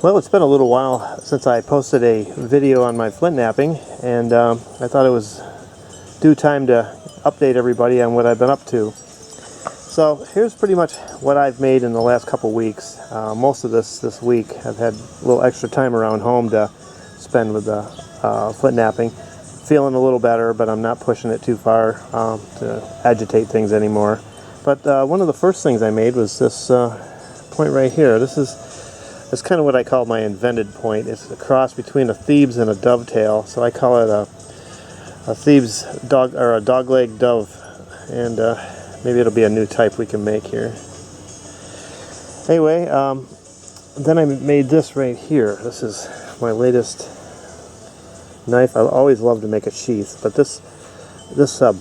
Well, it's been a little while since I posted a video on my flint napping, and I thought it was due time to update everybody on what I've been up to. So here's pretty much what I've made in the last couple weeks. Most of this week I've had a little extra time around home to spend with the flint napping. Feeling a little better, but I'm not pushing it too far to agitate things anymore. But one of the first things I made was this point right here. It's kind of what I call my invented point. It's a cross between a Thieves and a dovetail, so I call it a Thieves Dog, or a dogleg dove, and maybe it'll be a new type we can make here. Anyway, then I made this right here. This is my latest knife. I always love to make a sheath, but this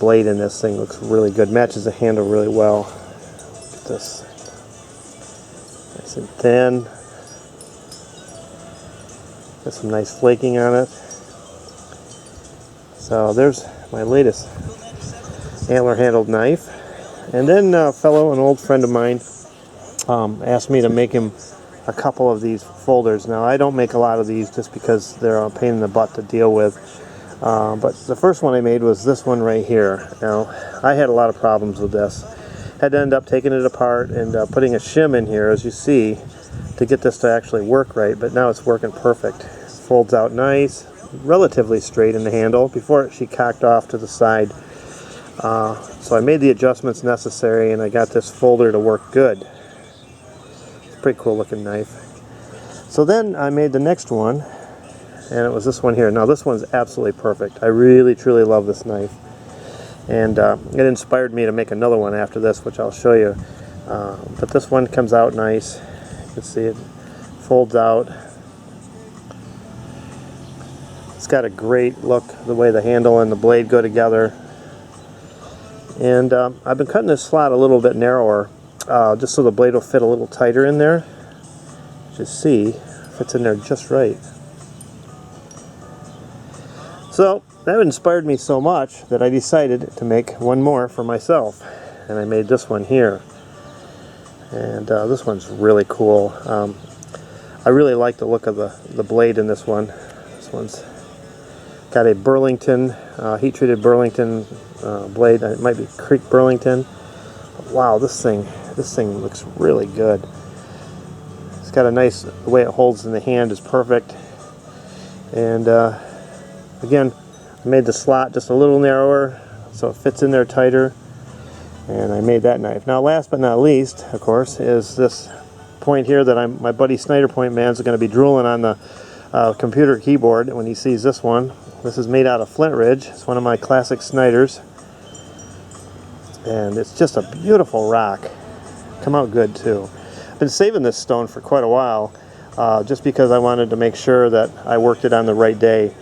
blade in this thing looks really good. Matches the handle really well. Look at this, nice and thin. Got some nice flaking on it. So there's my latest antler-handled knife. And then an old friend of mine asked me to make him a couple of these folders. Now, I don't make a lot of these just because they're a pain in the butt to deal with. But the first one I made was this one right here. Now, I had a lot of problems with this. Had to end up taking it apart and putting a shim in here, as you see, to get this to actually work right, but now it's working perfect. Folds out nice, relatively straight in the handle. Before she cocked off to the side. So I made the adjustments necessary and I got this folder to work good. It's a pretty cool looking knife. So then I made the next one, and it was this one here. Now this one's absolutely perfect. I really truly love this knife. And it inspired me to make another one after this, which I'll show you. But this one comes out nice. You can see it folds out. It's got a great look, the way the handle and the blade go together. And I've been cutting this slot a little bit narrower, just so the blade will fit a little tighter in there. As you see, fits in there just right. So that inspired me so much that I decided to make one more for myself, and I made this one here. And this one's really cool. I really like the look of the blade in this one. This one's got a Burlington, heat-treated Burlington blade. It might be Creek Burlington. But wow, this thing looks really good. It's got a nice, the way it holds in the hand is perfect. And again, I made the slot just a little narrower so it fits in there tighter, and I made that knife. Now last but not least, of course, is this point here that my buddy Snyder Point Man's going to be drooling on the computer keyboard when he sees this one. This is made out of Flint Ridge. It's one of my classic Snyders, and it's just a beautiful rock. Come out good too. I've been saving this stone for quite a while, just because I wanted to make sure that I worked it on the right day.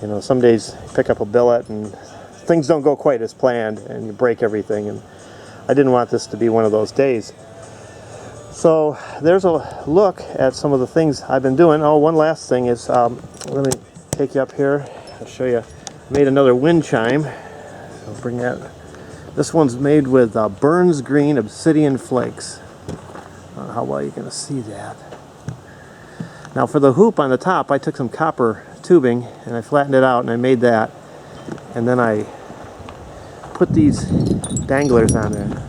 You know, some days you pick up a billet and things don't go quite as planned and you break everything, and I didn't want this to be one of those days. So there's a look at some of the things I've been doing. Oh, one last thing is, let me take you up here. I'll show you. I made another wind chime. I'll bring that. This one's made with Burns Green Obsidian Flakes. I don't know how well you're going to see that. Now for the hoop on the top, I took some copper tubing and I flattened it out and I made that. And then I put these danglers on there.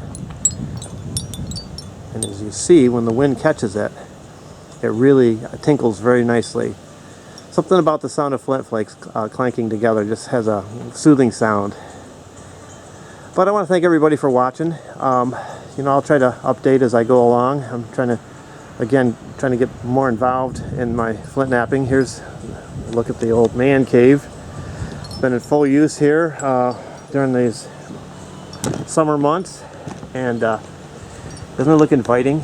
And as you see, when the wind catches it, it really tinkles very nicely. Something about the sound of flint flakes clanking together just has a soothing sound. But I want to thank everybody for watching. You know, I'll try to update as I go along. I'm trying to get more involved in my flint napping. Here's a look at the old man cave. It's been in full use here during these summer months, and doesn't it look inviting?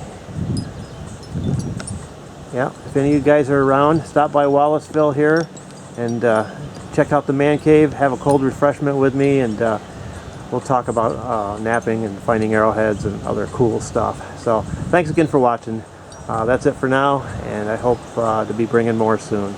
Yeah, if any of you guys are around, stop by Wallaceville here and check out the man cave, have a cold refreshment with me, and we'll talk about napping and finding arrowheads and other cool stuff. So thanks again for watching. That's it for now, and I hope to be bringing more soon.